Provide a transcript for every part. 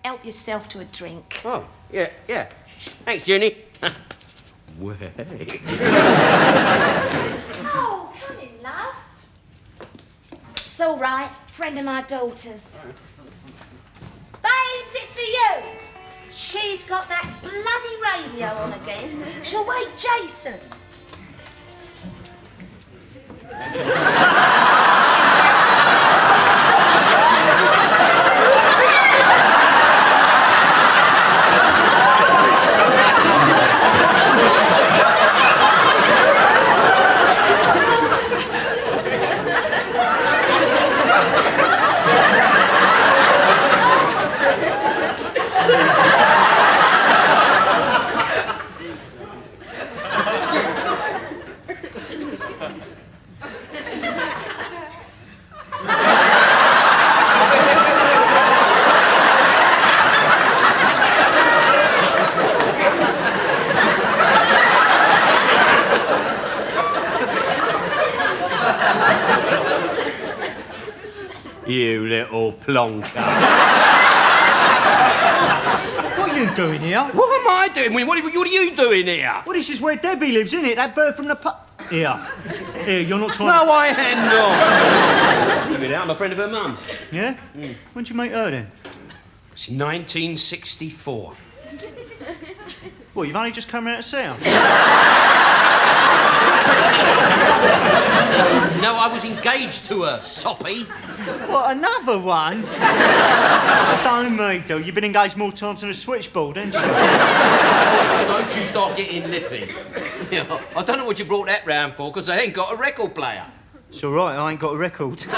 help yourself to a drink. Oh, yeah. Thanks, Junie. Way. Oh, come in, love. It's all right. Friend of my daughter's. Babes, it's for you. She's got that bloody radio on again. She'll wake Jason. You little plonker. What are you doing here? What am I doing? What are you doing here? Well, this is where Debbie lives, isn't it? That bird from the Here, you're not trying No, I am not. You mean I'm a friend of her mum's. Yeah? When'd you meet her then? It's 1964. Well, you've only just come round to see her? No, I was engaged to her, soppy. What, another one? Stone me, though. You've been engaged more times than a switchboard, haven't you? Don't you start getting lippy. You know, I don't know what you brought that round for, because I ain't got a record player. It's all right, I ain't got a record. You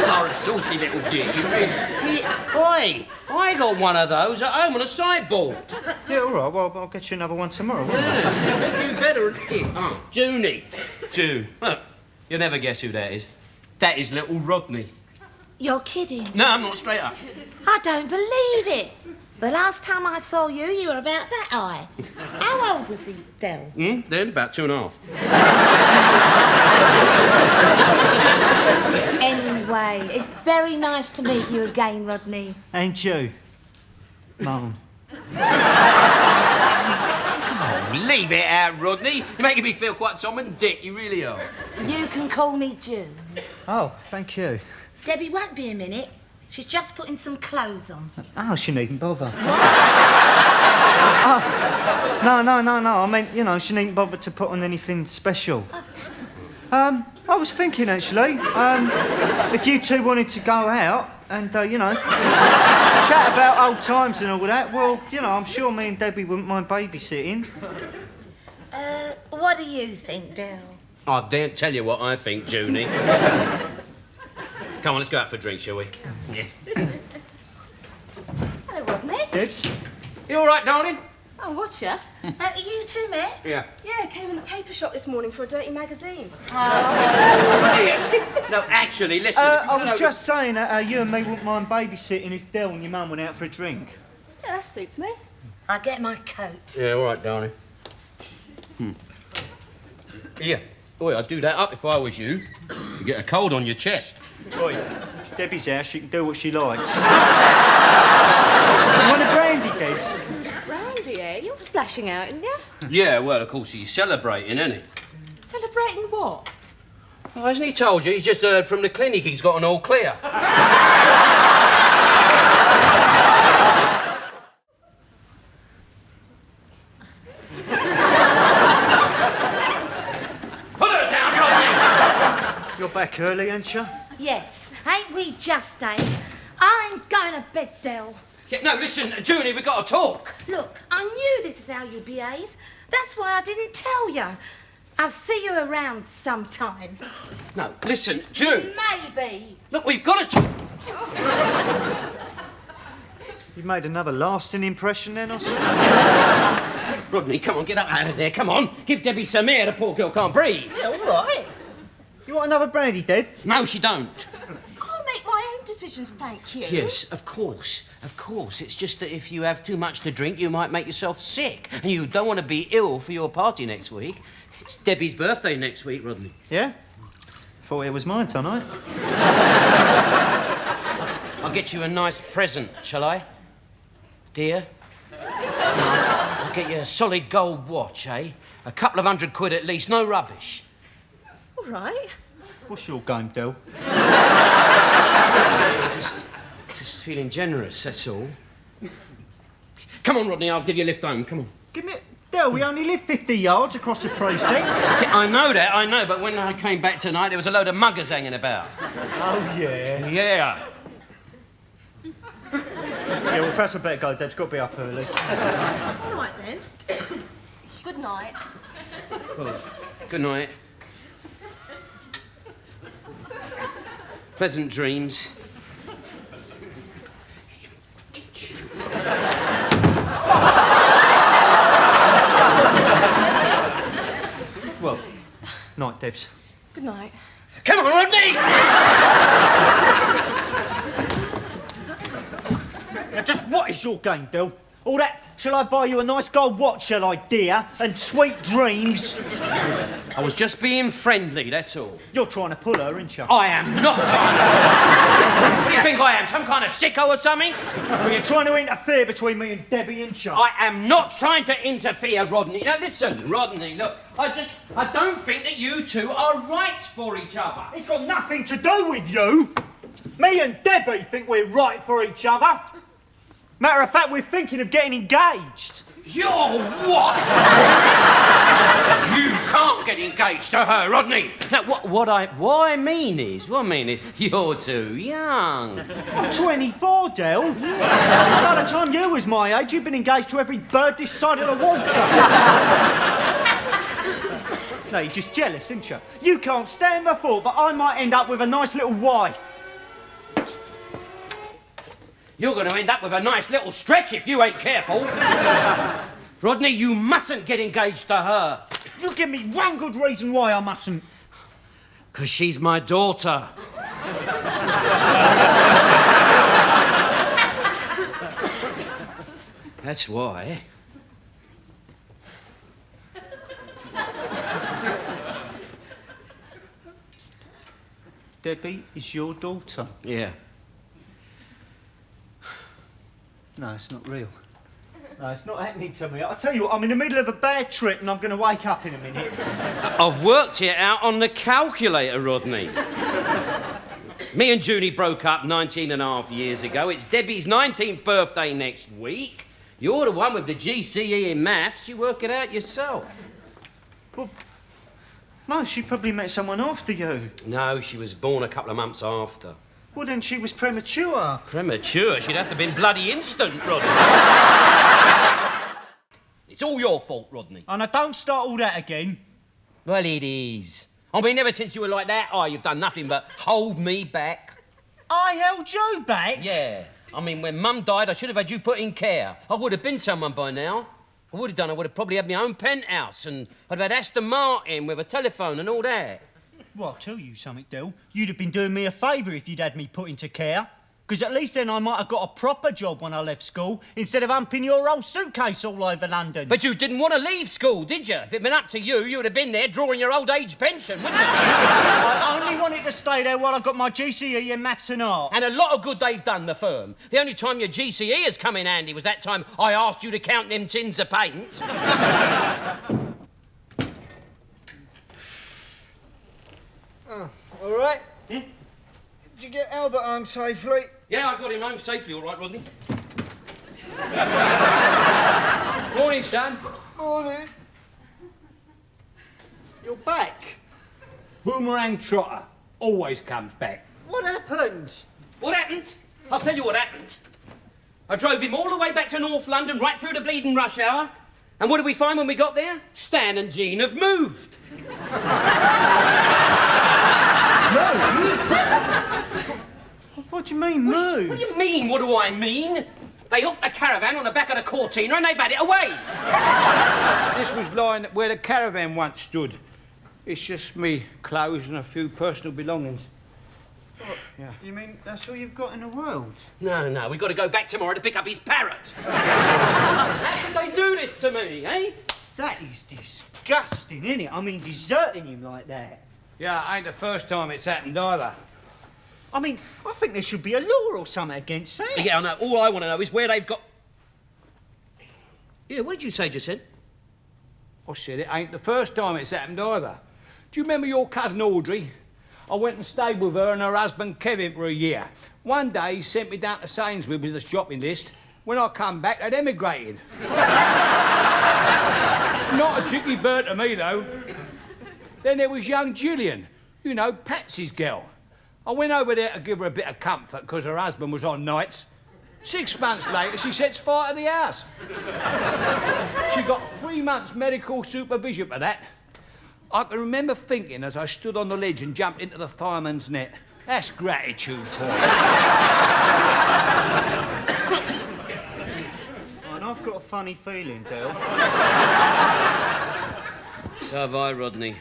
are a saucy little dick, you really. Oi, I got one of those at home on a sideboard. Yeah, all right, well, I'll get you another one tomorrow, won't I? Yeah, you better than it. Oh, Junie. June. Look, you'll never guess who that is. That is little Rodney. You're kidding. No, I'm not, straight up. I don't believe it. The last time I saw you, you were about that high. How old was he, Del? Then about 2.5. Anyway, it's very nice to meet you again, Rodney. And you, Mum. Oh, leave it out, Rodney. You're making me feel quite Tom and Dick, you really are. You can call me June. Oh, thank you. Debbie won't be a minute. She's just putting some clothes on. Oh, she needn't bother. What? Oh, no. I meant, you know, she needn't bother to put on anything special. I was thinking, actually, if you two wanted to go out and, you know, chat about old times and all that, well, you know, I'm sure me and Debbie wouldn't mind babysitting. What do you think, Del? I daren't tell you what I think, Junie. Come on, let's go out for a drink, shall we? Yeah. Hello, Rodney. Debs? You all right, darling? Oh, watcha. You two met? Yeah. Yeah, I came in the paper shop this morning for a dirty magazine. No, actually, listen. I was just saying that you and me wouldn't mind babysitting if Del and your mum went out for a drink. Yeah, that suits me. I'll get my coat. Yeah, all right, darling. Yeah. Oi, I'd do that up if I was you. You get a cold on your chest. Oi, it's Debbie's house, she can do what she likes. You want a brandy, Debs? Brandy, eh? You're splashing out, aren't you? Yeah, well, of course, he's celebrating, isn't he? Celebrating what? Oh, hasn't he told you? He's just heard from the clinic he's got an all clear. Put her down, Rodney! You're back early, ain't you? Yes. Ain't we just, eh? I'm going to bed, Del. Yeah, no, listen, Junie, we've got to talk. Look, I knew this is how you behave. That's why I didn't tell you. I'll see you around sometime. No, listen, June. Maybe. Look, we've got to talk. You've made another lasting impression then, or something? Rodney, come on, get up out of there, come on. Give Debbie some air, the poor girl can't breathe. All right. You want another brandy, Deb? No, she don't. I'll make my own decisions, thank you. Yes, of course. It's just that if you have too much to drink, you might make yourself sick. And you don't want to be ill for your party next week. It's Debbie's birthday next week, Rodney. Yeah? Thought it was mine tonight. I I'll get you a nice present, shall I? Dear? I'll get you a solid gold watch, eh? A couple of £100 at least, no rubbish. All right. What's your game, Del? Just feeling generous, that's all. Come on, Rodney, I'll give you a lift home, come on. Give me... Del, we only live 50 yards across the precinct. I know, but when I came back tonight, there was a load of muggers hanging about. Oh, yeah. Yeah. Yeah, well, perhaps I better go. Deb's got to be up early. All right, then. Good night. Well, good night. Pleasant dreams. Well, night, Debs. Good night. Come on, Rodney! Now, just what is your game, Del? All that, shall I buy you a nice gold watch, shall I, dear? And sweet dreams? I was just being friendly, that's all. You're trying to pull her, aren't you? I am not trying to... What do you think I am, some kind of sicko or something? Well, you're trying to interfere between me and Debbie, aren't you? I am not trying to interfere, Rodney. Now, listen, Rodney, look, I don't think that you two are right for each other. It's got nothing to do with you. Me and Debbie think we're right for each other. Matter of fact, we're thinking of getting engaged. You're what? You can't get engaged to her, Rodney. Now, what I mean is, you're too young. I'm 24, Del. By the time you was my age, you'd been engaged to every bird this side of the water. No, you're just jealous, aren't you? You can't stand the thought that I might end up with a nice little wife. You're going to end up with a nice little stretch if you ain't careful. Rodney, you mustn't get engaged to her. You give me one good reason why I mustn't. 'Cause she's my daughter. That's why. Debbie is your daughter. Yeah. No, it's not real. No, it's not happening to me. I'll tell you what, I'm in the middle of a bad trip and I'm going to wake up in a minute. I've worked it out on the calculator, Rodney. Me and Junie broke up 19 and a half years ago. It's Debbie's 19th birthday next week. You're the one with the GCE in maths. You work it out yourself. Well, no, she probably met someone after you. No, she was born a couple of months after. Well, then she was premature. Premature? She'd have to have been bloody instant, Rodney. It's all your fault, Rodney. And I don't start all that again. Well, it is. I mean, ever since you were like that, you've done nothing but hold me back. I held you back? Yeah. I mean, when Mum died, I should have had you put in care. I would have been someone by now. I would have probably had my own penthouse and I'd have had Aston Martin with a telephone and all that. Well, I'll tell you something, Del. You'd have been doing me a favour if you'd had me put into care. Because at least then I might have got a proper job when I left school, instead of humping your old suitcase all over London. But you didn't want to leave school, did you? If it'd been up to you, you would have been there drawing your old age pension, wouldn't you? I only wanted to stay there while I got my GCE in maths and art. And a lot of good they've done, the firm. The only time your GCE has come in handy was that time I asked you to count them tins of paint. All right. Did you get Albert home safely? Yeah, I got him home safely, all right, Rodney. Morning, son. Morning. You're back. Boomerang Trotter always comes back. What happened? What happened? I'll tell you what happened. I drove him all the way back to North London, right through the bleeding rush hour. And what did we find when we got there? Stan and Jean have moved. What do you mean, move? What do you mean, what do I mean? They hooked the caravan on the back of the Cortina and they've had it away. This was lying where the caravan once stood. It's just me clothes and a few personal belongings. Yeah. You mean that's all you've got in the world? No, we've got to go back tomorrow to pick up his parrot. How could they do this to me, eh? That is disgusting, isn't it? I mean, deserting him like that. Yeah, ain't the first time it's happened either. I mean, I think there should be a law or something against that. Yeah, I know. All I want to know is where they've got... Yeah, what did you say just then? I said it ain't the first time it's happened either. Do you remember your cousin Audrey? I went and stayed with her and her husband Kevin for a year. One day he sent me down to Sainsbury's with a shopping list. When I come back, they'd emigrated. Not a ticky bird to me, though. Then there was young Gillian, you know, Patsy's girl. I went over there to give her a bit of comfort because her husband was on nights. 6 months later, she sets fire to the house. She got 3 months medical supervision for that. I can remember thinking as I stood on the ledge and jumped into the fireman's net, that's gratitude for her. And I've got a funny feeling, Del. So have I, Rodney.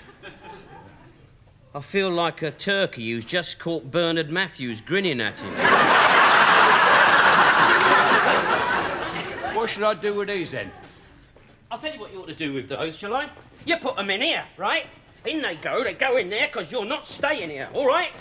I feel like a turkey who's just caught Bernard Matthews grinning at him. What should I do with these, then? I'll tell you what you ought to do with those, shall I? You put them in here, right? In they go in there, because you're not staying here, all right?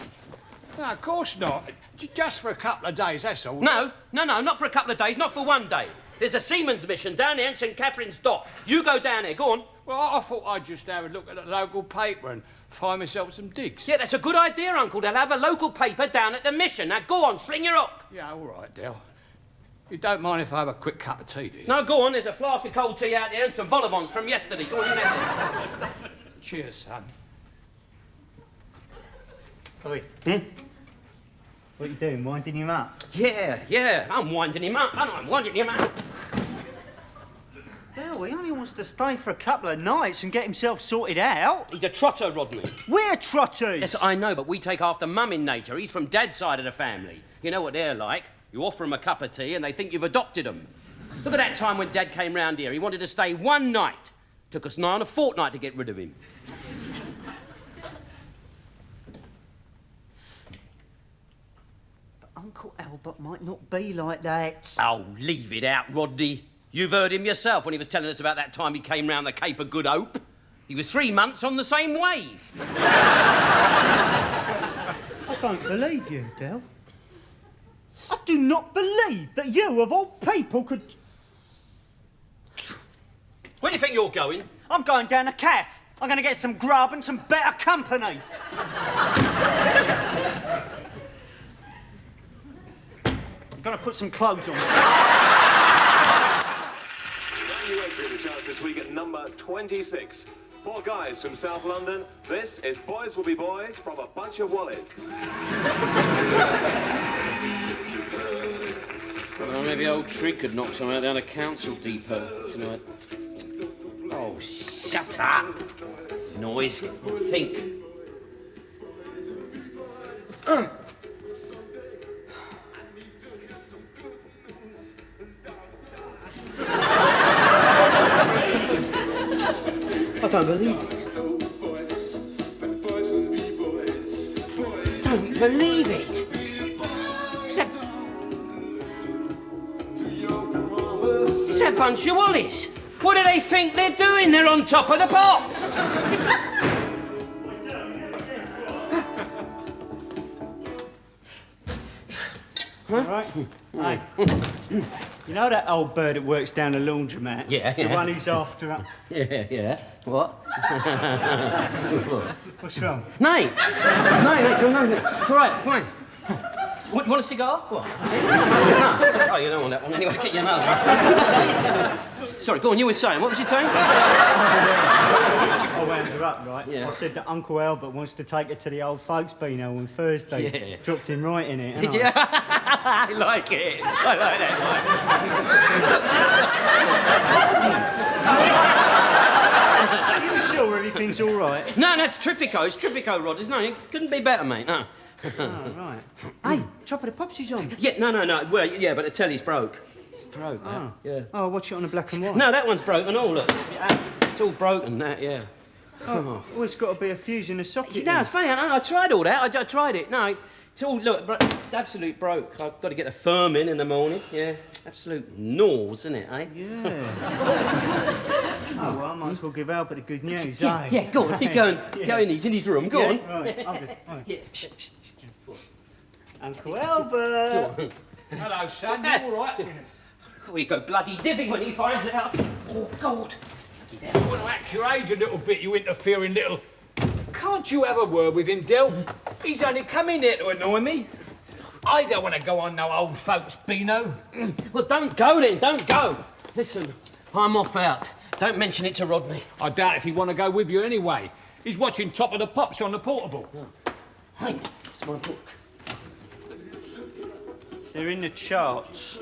No, of course not. Just for a couple of days, that's all. No, not for a couple of days, not for one day. There's a seaman's mission down there in St Catherine's Dock. You go down there, go on. Well, I thought I'd just have a look at the local paper and find myself some digs. Yeah, that's a good idea, Uncle. They'll have a local paper down at the mission. Now, go on, sling your hook. Yeah, all right, Del. You don't mind if I have a quick cup of tea, do you? No, go on. There's a flask of cold tea out there and some vol au vents from yesterday. Go on, you have it. Cheers, son. Oi. What are you doing, winding him up? Yeah, I'm winding him up. I'm winding him up. Del, he only wants to stay for a couple of nights and get himself sorted out. He's a trotter, Rodney. We're trotters! Yes, I know, but we take after Mum in nature. He's from Dad's side of the family. You know what they're like. You offer them a cup of tea and they think you've adopted them. Look at that time when Dad came round here. He wanted to stay one night. Took us nigh on a fortnight to get rid of him. But Uncle Albert might not be like that. Oh, leave it out, Rodney. You've heard him yourself when he was telling us about that time he came round the Cape of Good Hope. He was 3 months on the same wave. I don't believe you, Del. I do not believe that you, of all people, could... Where do you think you're going? I'm going down a caff. I'm going to get some grub and some better company. I'm going to put some clothes on. New entry in the charts this week at number 26. 4 guys from South London. This is Boys Will Be Boys from a Bunch of Wallets. Well, maybe old Trig could knock some out down a council depot tonight. Oh, shut up. Noise. Think. I don't believe it. I don't believe it. It's that bunch of Wallies. What do they think they're doing? They're on top of the pops. All right. Hey. You know that old bird that works down the laundromat? Yeah. The one who's after up. Yeah. What? What's wrong? No, it's all right, fine. What, you want a cigar? What? No, oh, you don't want that one anyway. Get you another one. Sorry, go on, you were saying. What was you saying? I wound her up, right? Yeah. I said that Uncle Albert wants to take her to the old folks' beano on Thursday. Yeah. Dropped him right in it. Did you? I like it. I like that Are you sure everything's all right? No, that's Triffico. It's Triffico, Rod. No, it couldn't be better, mate. No. Oh, right. Hey, Top of the Pops is on. Yeah, no. Well, yeah, but the telly's broke. It's broke, that. Yeah. Oh, watch it on the black and white. No, that one's broken. Oh, look. It's all broken, that, yeah. Oh, well, it's got to be a fuse in the socket. No, it's funny. I tried all that. I tried it. No, it's all, look, it's absolute broke. I've got to get the firm in the morning. Yeah. Absolute nose, isn't it, eh? Yeah. Oh, well, I might as well give Albert the good news, Yeah, eh? yeah, go on. Go in. He's in his room. Go on. Right, I'll do. Right. Yeah. Shh. Uncle Albert. Hello, son. You all right? We go bloody divvy when he finds out. Oh, God. I want to act your age a little bit, you interfering little... Can't you have a word with him, Del? He's only come in here to annoy me. I don't want to go on no old folks' Beano. Well, don't go then, don't go. Listen, I'm off out. Don't mention it to Rodney. I doubt if he'd want to go with you anyway. He's watching Top of the Pops on the portable. Hey, it's my book. They're in the charts.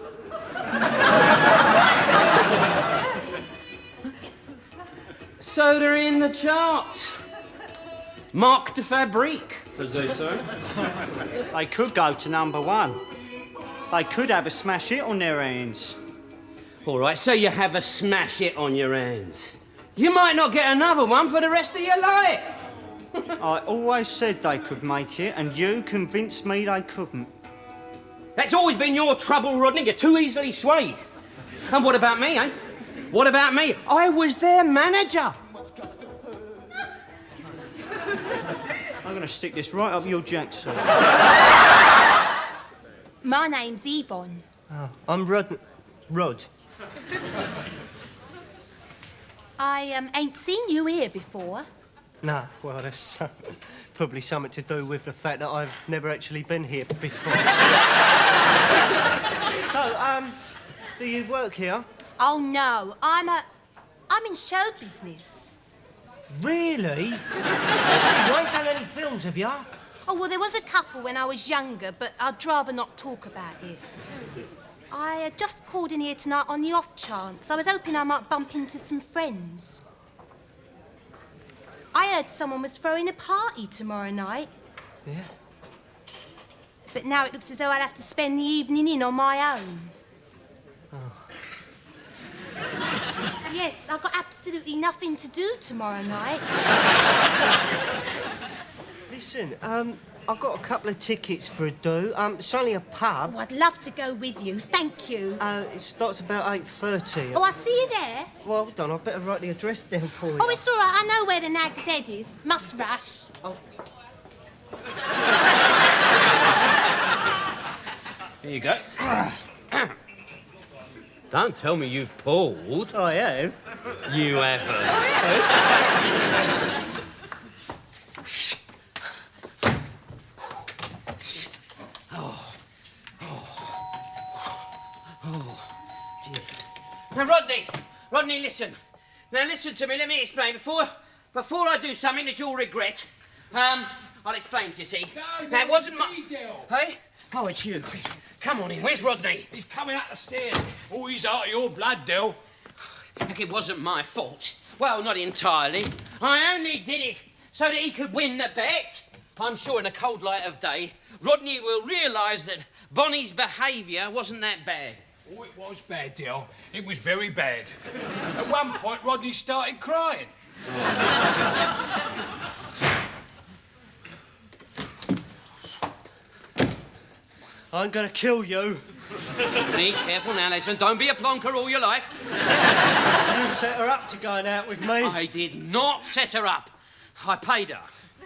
So they're in the charts. Marque de fabrique, as they say. They could go to number 1. They could have a smash hit on their hands. All right, so you have a smash hit on your hands. You might not get another one for the rest of your life. I always said they could make it, and you convinced me they couldn't. That's always been your trouble, Rodney. You're too easily swayed. And what about me, eh? What about me? I was their manager. I'm going to stick this right up your jackson. My name's Yvonne. I'm Rod. I ain't seen you here before. No, well, that's probably something to do with the fact that I've never actually been here before. So, do you work here? Oh, no. I'm in show business. Really? You ain't done any films, have you? Oh, well, there was a couple when I was younger, but I'd rather not talk about it. I just called in here tonight on the off chance. I was hoping I might bump into some friends. I heard someone was throwing a party tomorrow night. Yeah. But now it looks as though I'd have to spend the evening in on my own. Yes, I've got absolutely nothing to do tomorrow night. Listen, I've got a couple of tickets for a do. It's only a pub. Oh, I'd love to go with you, thank you. It starts about 8:30. Oh, I'll see you there. Well, hold on, I better write the address down for you. Oh, it's all right, I know where the Nag's Head is. Must rush. Here you go. Don't tell me you've pulled. I have. You haven't. Now, Rodney, listen. Now, listen to me. Let me explain. Before I do something that you'll regret, I'll explain to you, see. Now, it wasn't my... Hey? Oh, it's you. Come on in. Where's Rodney? He's coming up the stairs. Oh, he's out of your blood, Del. Look, it wasn't my fault. Well, not entirely. I only did it so that he could win the bet. I'm sure in the cold light of day, Rodney will realise that Bonnie's behaviour wasn't that bad. Oh, it was bad, Del. It was very bad. At one point, Rodney started crying. I'm gonna kill you. Be careful now, listen. Don't be a plonker all your life. You set her up to going out with me. I did not set her up. I paid her.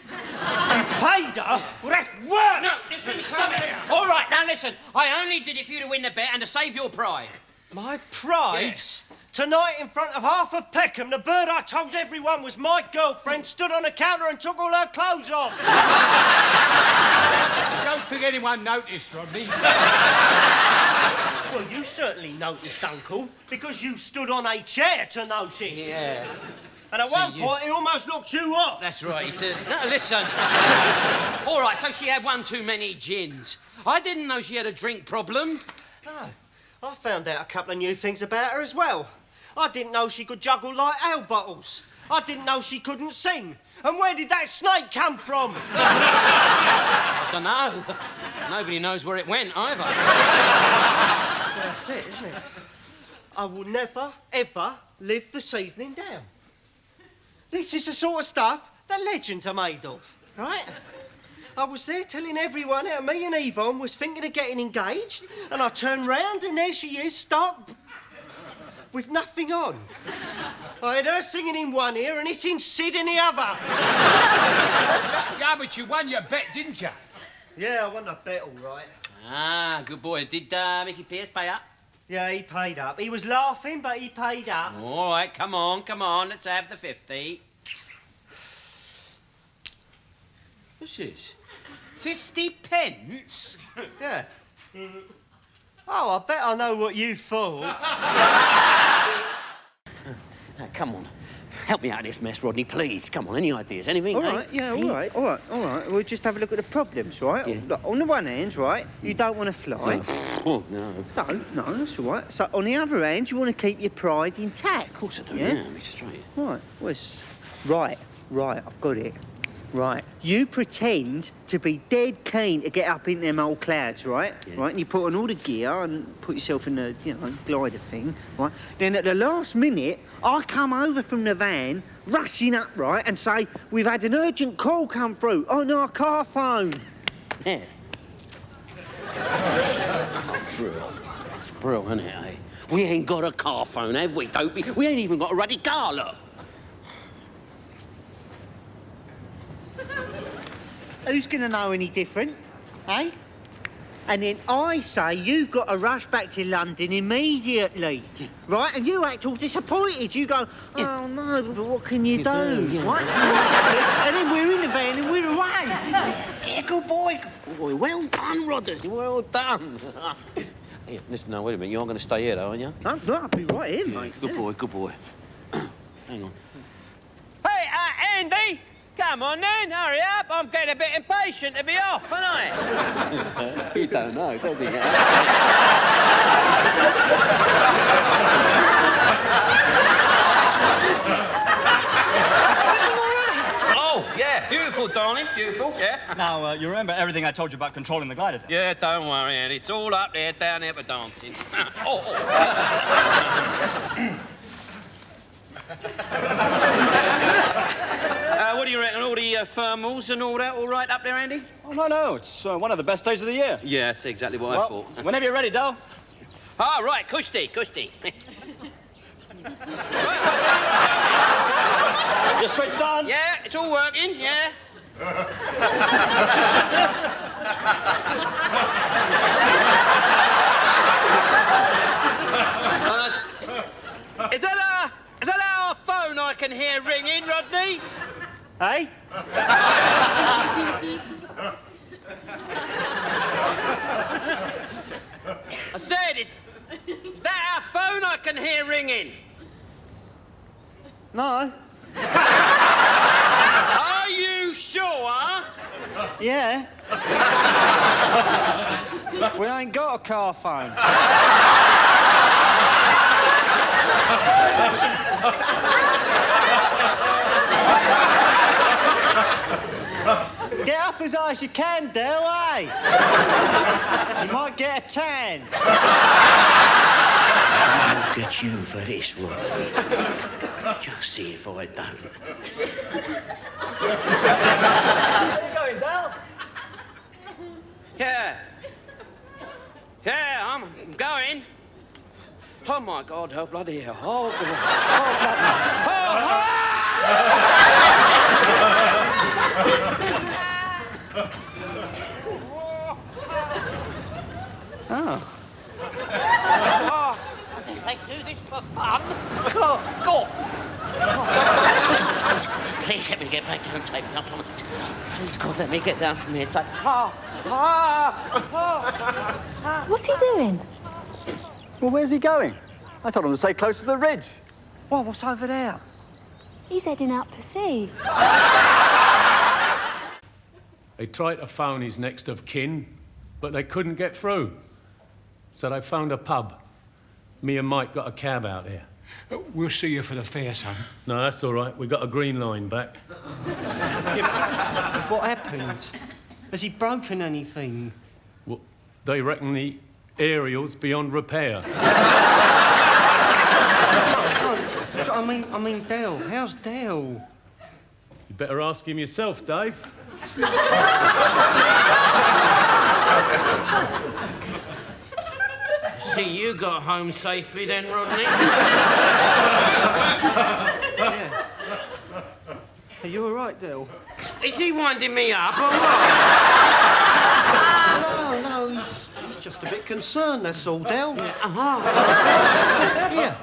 You paid her? Well, that's worse! No, listen, come here. All right, now listen. I only did it for you to win the bet and to save your pride. My pride? Yes. Tonight, in front of half of Peckham, the bird I told everyone was my girlfriend stood on the counter and took all her clothes off. I don't think anyone noticed, Rodney. Well, you certainly noticed, Uncle, because you stood on a chair to notice. Yeah. And at one point, he almost knocked you off. That's right, he said. No, listen. All right, so she had one too many gins. I didn't know she had a drink problem. No. I found out a couple of new things about her as well. I didn't know she could juggle like ale bottles. I didn't know she couldn't sing. And where did that snake come from? I don't know. Nobody knows where it went either. That's it, isn't it? I will never, ever live this evening down. This is the sort of stuff that legends are made of, right? I was there telling everyone how me and Yvonne was thinking of getting engaged, and I turned round and there she is, stark with nothing on. I had her singing in one ear and hitting Sid in the other. Yeah, but you won your bet, didn't you? Yeah, I won a bet, all right. Ah, good boy. Did Mickey Pierce pay up? Yeah, he paid up. He was laughing, but he paid up. All right, come on. Let's have the 50. What's this? 50 pence? Yeah. Oh, I bet I know what you thought. Now, come on. Help me out of this mess, Rodney, please. Come on, any ideas, anything? All right, yeah, all right. We'll just have a look at the problems, right? Yeah. Look, on the one hand, right, you don't want to fly. Oh, no. No, that's all right. So, on the other hand, you want to keep your pride intact. Of course I do, yeah, be straight. Right, right, I've got it. Right, you pretend to be dead keen to get up in them old clouds, right? Yeah. Right, and you put on all the gear and put yourself in the, glider thing, right? Then at the last minute, I come over from the van, rushing up, right, and say, we've had an urgent call come through on our car phone. Yeah. It's brilliant, isn't it, eh? We ain't got a car phone, have we, Dopey? We ain't even got a ruddy car, look. Who's going to know any different, eh? And then I say you've got to rush back to London immediately, right? And you act all disappointed. You go, oh, no, but what can you do, right? And then we're in the van and we're away. Yeah, good boy. Good boy. Well done, Rodney. Well done. Here, listen, now, wait a minute. You're going to stay here, though, aren't you? No, I'll be right here, mate. Good boy, good boy. Hang on. Hey, Andy! Come on then, hurry up. I'm getting a bit impatient to be off, aren't I? He don't know, does he? Oh, yeah, beautiful, darling, beautiful, yeah. Now, you remember everything I told you about controlling the glider? Yeah, don't worry, Andy. It's all up there, down there for dancing. What do you reckon? All the thermals and all that all right up there, Andy? Oh, no. It's one of the best days of the year. Yeah, that's exactly what I thought. Whenever you're ready, Dal. Ah, right, Kushti. You're switched on? Yeah, it's all working, yeah. Is that our phone I can hear ringing, Rodney? Hey? I said, is that our phone I can hear ringing? No. Are you sure? Yeah. We ain't got a car phone. Get up as high as you can, Del, eh? You might get a tan. I'll get you for this, Rodney. Just see if I don't. Where you going, Dal? Yeah, I'm going. Oh, my God, oh, bloody hell. Oh, bloody They do this for fun. Go. Please let me get back down safe. Please, God, let me get down from here. It's like, What's he doing? Well, where's he going? I told him to stay close to the ridge. Well, what's over there? He's heading out to sea. They tried to phone his next of kin, but they couldn't get through. So they phoned a pub. Me and Mike got a cab out there. We'll see you for the fair, son. No, that's all right. We got a green line back. What happened? Has he broken anything? Well, they reckon the aerial's beyond repair. I mean, Del. How's Del? You better ask him yourself, Dave. See, you got home safely then, Rodney? Yeah. Are you all right, Del? Is he winding me up or what? No, he's just a bit concerned, that's all, Del. Here,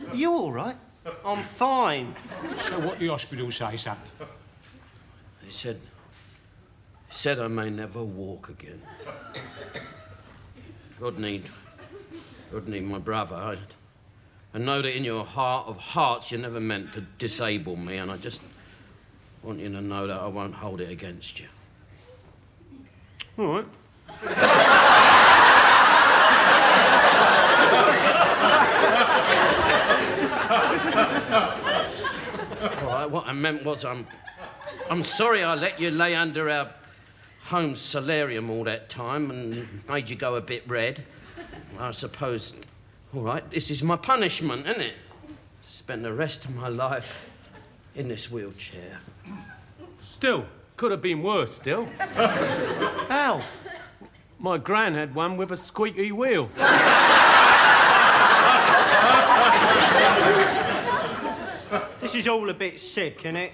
are you all right? I'm fine. So what the hospital say, son? He said I may never walk again. Rodney, my brother, I know that in your heart of hearts you never meant to disable me, and I just want you to know that I won't hold it against you. All right. All right, what I meant was I'm sorry I let you lay under our home solarium all that time and made you go a bit red. I suppose, all right, this is my punishment, isn't it? Spend the rest of my life in this wheelchair. Still, could have been worse, still. How? My gran had one with a squeaky wheel. This is all a bit sick, isn't it?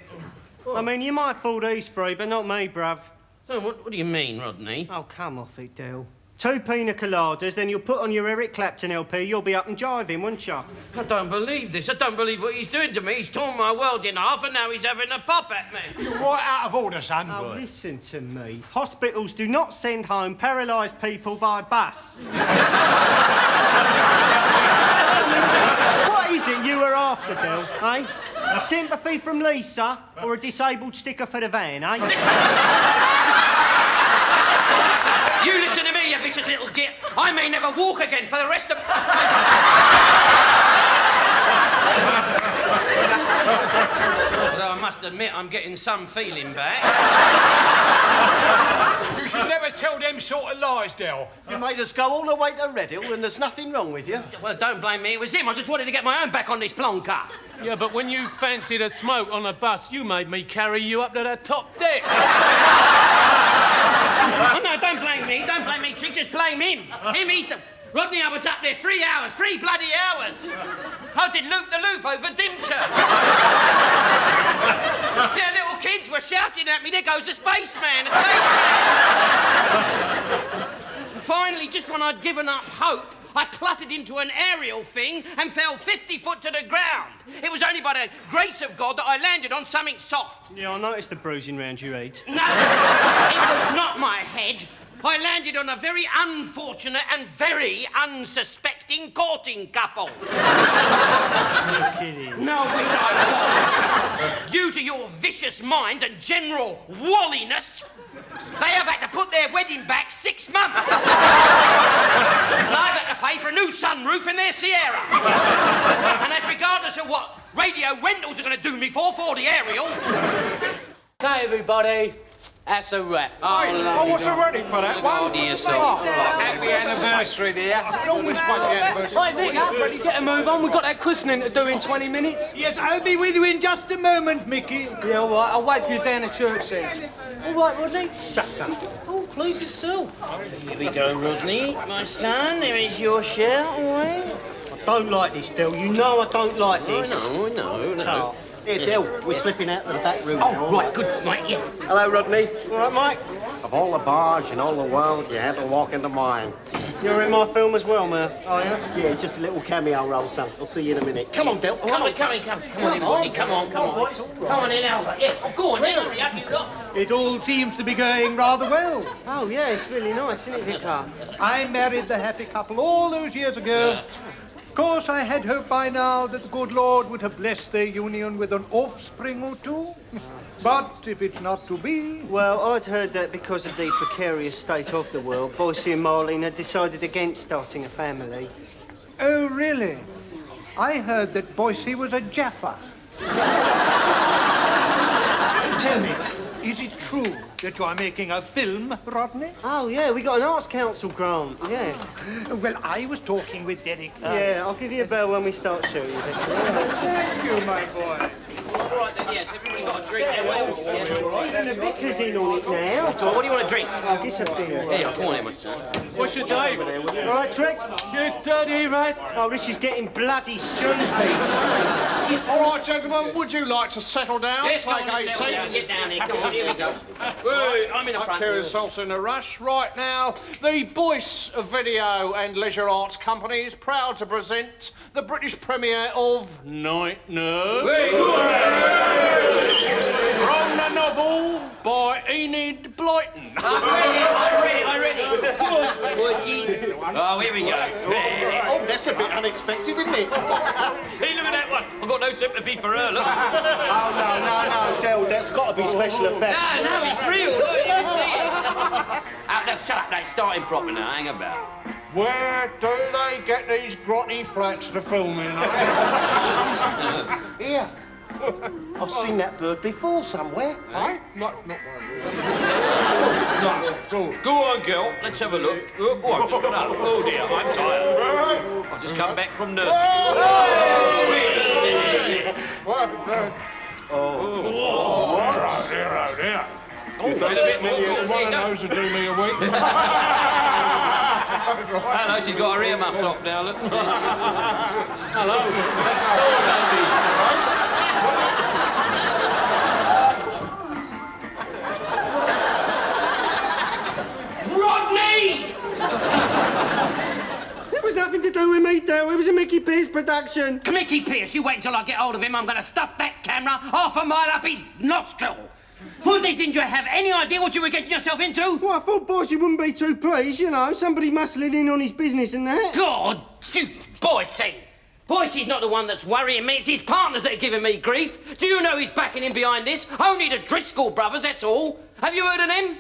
I mean, you might fool these three, but not me, bruv. So what do you mean, Rodney? Oh, come off it, Del. 2 pina coladas, then you'll put on your Eric Clapton LP, you'll be up and jiving, won't you? I don't believe this. I don't believe what he's doing to me. He's torn my world in half and now he's having a pop at me. You're right out of order, son. Oh, listen to me. Hospitals do not send home paralysed people by bus. What is it you were after, Del, eh? Sympathy from Lisa or a disabled sticker for the van, eh? You listen to me, you vicious little git. I may never walk again for the rest of... Although I must admit I'm getting some feeling back. You should never tell them sort of lies, Del. You made us go all the way to Red Hill and there's nothing wrong with you. Well, don't blame me. It was him. I just wanted to get my own back on this plonker. Yeah, but when you fancied a smoke on a bus, you made me carry you up to the top deck. Oh, no, don't blame me. Don't blame me, Trick. Just blame him. He's the... Rodney, I was up there 3 hours. 3 bloody hours. I did loop-the-loop over Dimchurch. Yeah, little kids were shouting at me, there goes a spaceman, a spaceman. Finally, just when I'd given up hope, I cluttered into an aerial thing and fell 50 foot to the ground. It was only by the grace of God that I landed on something soft. Yeah, I noticed the bruising round your head. No, it was not my head. I landed on a very unfortunate and very unsuspecting courting couple. You're kidding. No, I wish I was. Due to your vicious mind and general walliness, they have had to put their wedding back 6 months. And I've had to pay for a new sunroof in their Sierra. And that's regardless of what radio rentals are going to do me for the aerial. Okay, everybody. That's a wrap. Oh, what's a ready for that one? Happy anniversary, dear. Always want the anniversary. Right, Vic, ready, get a move on. We've got that christening to do in 20 minutes. Yes, I'll be with you in just a moment, Mickey. Yeah, all right. I'll wait for you down the church then. All right, Rodney? Shut up. Oh, please yourself. Here we go, Rodney. My son, there is your share, all right? I don't like this, Del. You know I don't like this. I know. Here, Del, we're slipping out of the back room. Oh, right, good, right, yeah. Hello, Rodney. All right, Mike? Of all the bars in all the world, you had to walk into mine. You're in my film as well, man. Oh, yeah? Yeah, it's just a little cameo role, son. I'll see you in a minute. Come on, Del. Come on in, Rodney, come on. Come on in, Albert. Yeah, go on, hurry up, you lot. It all seems to be going rather well. Oh, yeah, it's really nice, isn't it, Vicar? I married the happy couple all those years ago. Of course, I had hoped by now that the good Lord would have blessed their union with an offspring or two. But if it's not to be... Well, I'd heard that because of the precarious state of the world, Boycie and Marlene had decided against starting a family. Oh, really? I heard that Boycie was a Jaffa. Tell me, is it true that you are making a film, Rodney? Oh, yeah, we got an Arts Council grant, yeah. Well, I was talking with Derek. Yeah, I'll give you a bell when we start shooting. Thank you, my boy. All right, then, yes, everybody got a drink. Even the vicar's in on it now. So, what do you want to drink? I'll get some beer. Here you go, come on in, my son. What's your day? Right, Trick? You dirty rat. Oh, this is getting bloody stupid. All right, gentlemen, would you like to settle down? Yes, Take come on, a settle down, seat. get down here, come on, here we go. Wait, I'm in the front. Carry yourselves in a rush. Right now, the Boyce Video and Leisure Arts Company is proud to present the British premiere of Night Nurse. From the novel by Enid Blyton. I read it. Oh, here we go. Oh, that's a bit unexpected, isn't it? Hey, look at that one. I've got no sympathy for her, look. Oh, no, Del, that's got to be special effects. No, it's real. Look, you can see it. Now, shut up. Now, starting proper now. Hang about. Where do they get these grotty flats to film in, Here. I've seen that bird before somewhere. Eh? Not one of those. Go on, girl. Let's have a look. Oh, I've just got up. Oh, dear. I'm tired. I've just come back from nursing. Dear. You done a bit more. One of those would do me a week. Hello, she's got her earmuffs off now, look. Rodney! It was nothing to do with me, Del. It was a Mickey Pierce production. Mickey Pierce, you wait until I get hold of him. I'm going to stuff that camera half a mile up his nostril. Rodney, didn't you have any idea what you were getting yourself into? Well, I thought Boyce wouldn't be too pleased, you know. Somebody muscling in on his business and that. God, shoot, Boycey. Boycey's not the one that's worrying me. It's his partners that are giving me grief. Do you know who's backing him behind this? Only the Driscoll brothers, that's all. Have you heard of them?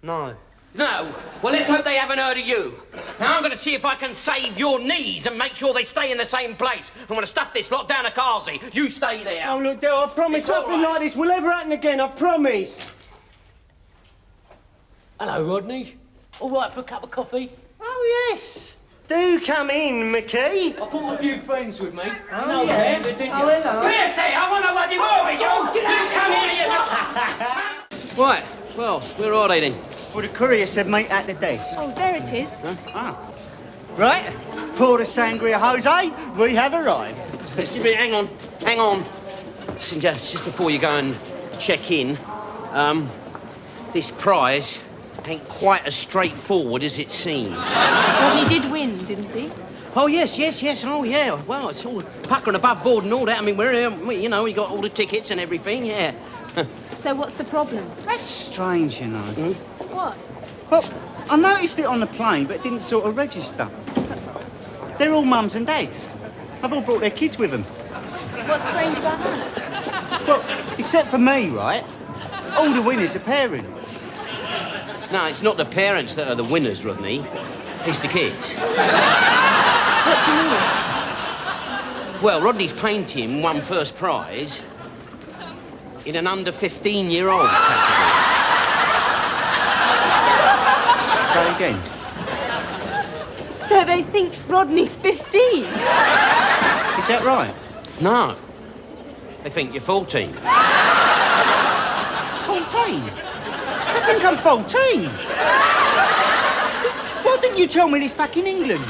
No. No. Well, let's hope they haven't heard of you. Now, I'm going to see if I can save your knees and make sure they stay in the same place. I'm going to stuff this lot down a carsey. You stay there. Oh, look, Del, I promise nothing like this will ever happen again, I promise. Hello, Rodney. All right for a cup of coffee? Oh, yes. Do come in, Mickey. I brought a few friends with me. Oh, yeah. Didn't you? Oh, hello. Yes, I want to Rodney. Where are you? You come here, you. Right. Well, where are they then? Well, the courier said meet at the desk. Oh, there it is. Right, pour the sangria, Jose. We have arrived. Just a minute, hang on. Listen, just before you go and check in, this prize ain't quite as straightforward as it seems. Rodney did win, didn't he? Oh, yes. Oh, yeah. Well, it's all puckering above board and all that. I mean, we got all the tickets and everything, yeah. So what's the problem? That's strange, you know. What? Well, I noticed it on the plane, but it didn't sort of register. They're all mums and dads. They've all brought their kids with them. What's strange about that? Well, except for me, right? All the winners are parents. No, it's not the parents that are the winners, Rodney. It's the kids. What do you mean? Well, Rodney's painting won first prize in an under 15-year-old category. Say again. So they think Rodney's 15? Is that right? No. They think you're 14. 14? I think I'm 14. Why didn't you tell me this back in England?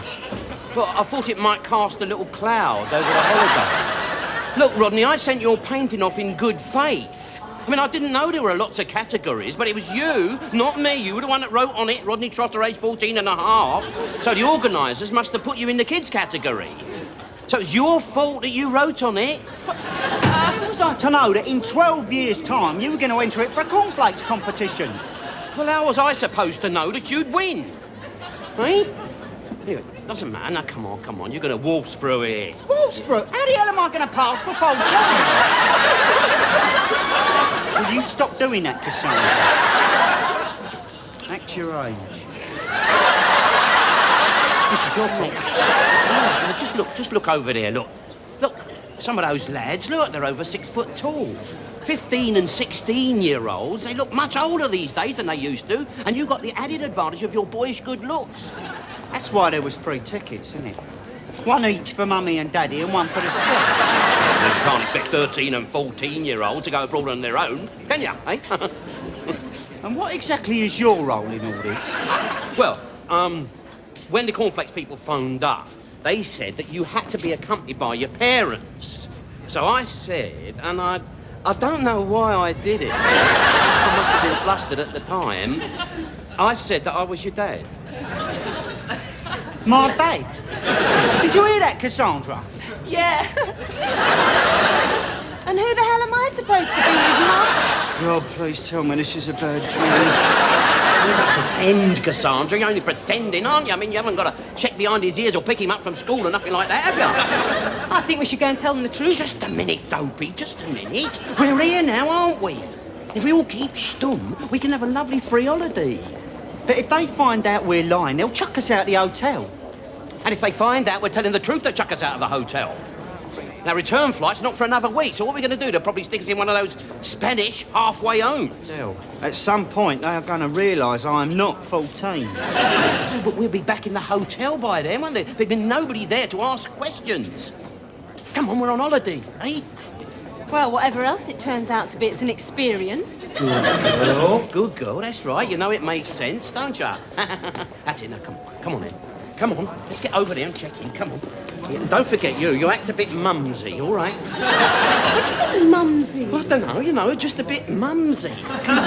Well, I thought it might cast a little cloud over the holiday. Look, Rodney, I sent your painting off in good faith. I mean, I didn't know there were lots of categories, but it was you, not me. You were the one that wrote on it, Rodney Trotter, age 14 and a half. So the organisers must have put you in the kids category. So it's your fault that you wrote on it. How was I to know that in 12 years' time you were going to enter it for a cornflakes competition? Well, how was I supposed to know that you'd win? Eh? Anyway, doesn't matter. Now, come on. You're going to waltz through here. Waltz through? How the hell am I going to pass for 14? Will you stop doing that, Cassandra? Act your age. This is your fault. Just look over there, look. Look, some of those lads, look, they're over 6 foot tall. 15 and 16-year-olds, they look much older these days than they used to, and you got the added advantage of your boyish good looks. That's why there was free tickets, isn't it? One each for Mummy and Daddy and one for the sport. You can't expect 13 and 14-year-olds to go abroad on their own, can you, eh? And what exactly is your role in all this? Well, when the cornflakes people phoned up, they said that you had to be accompanied by your parents. So I said, and I don't know why I did it. I must have been flustered at the time. I said that I was your dad. My dad? Did you hear that, Cassandra? Yeah. And who the hell am I supposed to be, his mum? God, please tell me this is a bad dream. You don't pretend, Cassandra. You're only pretending, aren't you? I mean, you haven't got to check behind his ears or pick him up from school or nothing like that, have you? I think we should go and tell them the truth. Just a minute, Dopey, just a minute. We're here now, aren't we? If we all keep stum, we can have a lovely free holiday. But if they find out we're lying, they'll chuck us out the hotel. And if they find out we're telling the truth, they'll chuck us out of the hotel. Now, return flight's not for another week, so what are we going to do? They'll probably stick us in one of those Spanish halfway homes. Well, at some point, they are going to realise I'm not 14. But we'll be back in the hotel by then, won't there? There'll be nobody there to ask questions. Come on, we're on holiday, eh? Well, whatever else it turns out to be, it's an experience. Good girl, that's right. You know it makes sense, don't you? That's it, now, come on then. Come on, let's get over there and check in, come on. Yeah, don't forget you act a bit mumsy, all right? What do you mean, mumsy? Well, I don't know, you know, just a bit mumsy. Come on.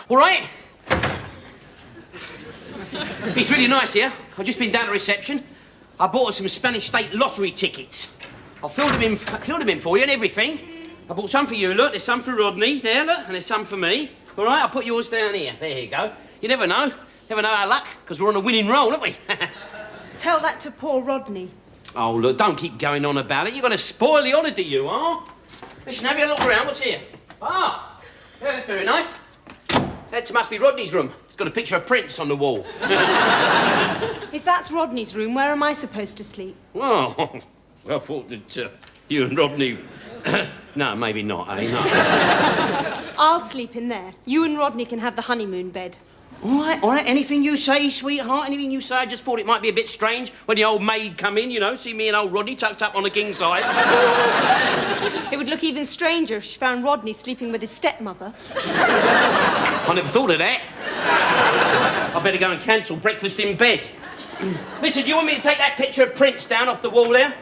All right? It's really nice here. I've just been down to reception. I bought us some Spanish state lottery tickets. I filled them in for you and everything. I bought some for you, look. There's some for Rodney, there, look, and there's some for me. All right, I'll put yours down here. There you go. You never know. Never know our luck, because we're on a winning roll, aren't we? Tell that to poor Rodney. Oh, look, don't keep going on about it. You're going to spoil the holiday, you are. Listen, have you a look around. What's here? Ah, yeah, that's very nice. That must be Rodney's room. It's got a picture of Prince on the wall. If that's Rodney's room, where am I supposed to sleep? Well, I thought that you and Rodney... No, maybe not, eh? No. I'll sleep in there. You and Rodney can have the honeymoon bed. All right. Anything you say, sweetheart, anything you say. I just thought it might be a bit strange when the old maid come in, you know, see me and old Rodney tucked up on a king size. It would look even stranger if she found Rodney sleeping with his stepmother. I never thought of that. I better go and cancel breakfast in bed. Listen, do you want me to take that picture of Prince down off the wall there?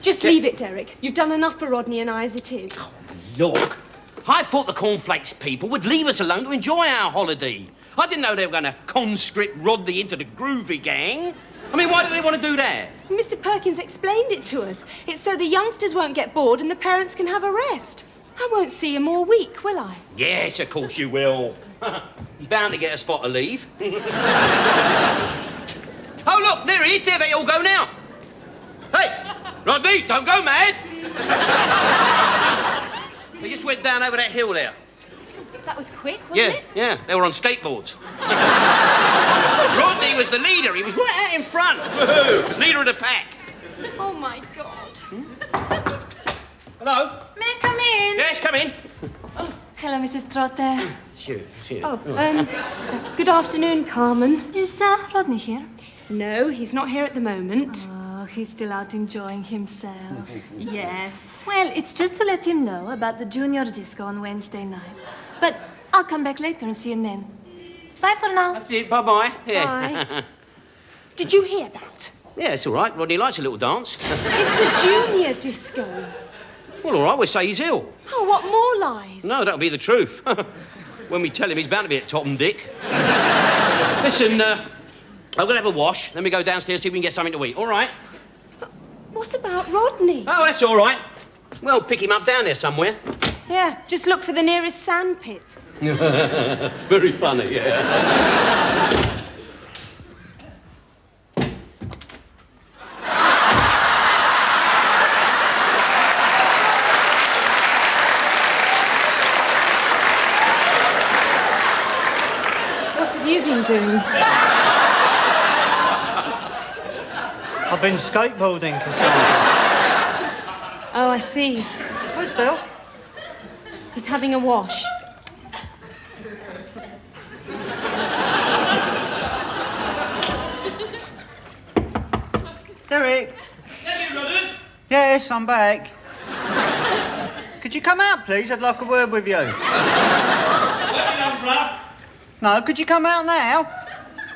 Just leave it, Derek. You've done enough for Rodney and I as it is. Oh, look, I thought the cornflakes people would leave us alone to enjoy our holiday. I didn't know they were going to conscript Rodney into the groovy gang. I mean, why do they want to do that? Mr. Perkins explained it to us. It's so the youngsters won't get bored and the parents can have a rest. I won't see him all week, will I? Yes, of course you will. He's bound to get a spot of leave. Oh, look, there he is. There they all go now. Hey, Rodney, don't go mad. They just went down over that hill there. That was quick, wasn't it? Yeah, they were on skateboards. Rodney was the leader. He was right out in front. Woohoo! Leader of the pack. Oh, my God. Hello? May I come in? Yes, come in. Oh, hello, Mrs. Trotter. Sure. Oh, good afternoon, Carmen. Is Rodney here? No, he's not here at the moment. Oh, he's still out enjoying himself. Yes. Well, it's just to let him know about the junior disco on Wednesday night. But I'll come back later and see him then. Bye for now. That's it. Bye-bye. Yeah. Bye. Did you hear that? Yeah, it's all right. Rodney likes a little dance. It's a junior disco. Well, all right, we'll say he's ill. Oh, what more lies? No, that'll be the truth. When we tell him, he's bound to be at Topham Dick. Listen, I'm going to have a wash. Then we go downstairs, see if we can get something to eat. All right? What about Rodney? Oh, that's all right. We'll pick him up down there somewhere. Yeah, just look for the nearest sand pit. Very funny, yeah. What have you been doing? I've been skateboarding, Cassandra. Oh, I see. Where's Dale? He's having a wash. Derek. Hey, Rodders. Yes, I'm back. Could you come out, please? I'd like a word with you. What you done, bruv? No, could you come out now?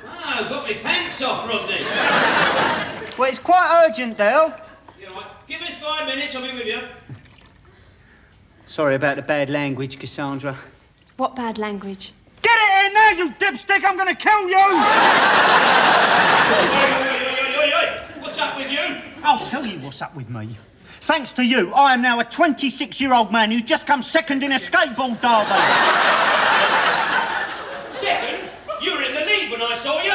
Oh, got me pants off, Rodney. Well, it's quite urgent, Dale. Yeah, right. Give us 5 minutes, I'll be with you. Sorry about the bad language, Cassandra. What bad language? Get it in there, you dipstick! I'm going to kill you! What's up with you? I'll tell you what's up with me. Thanks to you, I am now a 26-year-old man who's just come second in a skateboard derby. Second? You were in the lead when I saw you.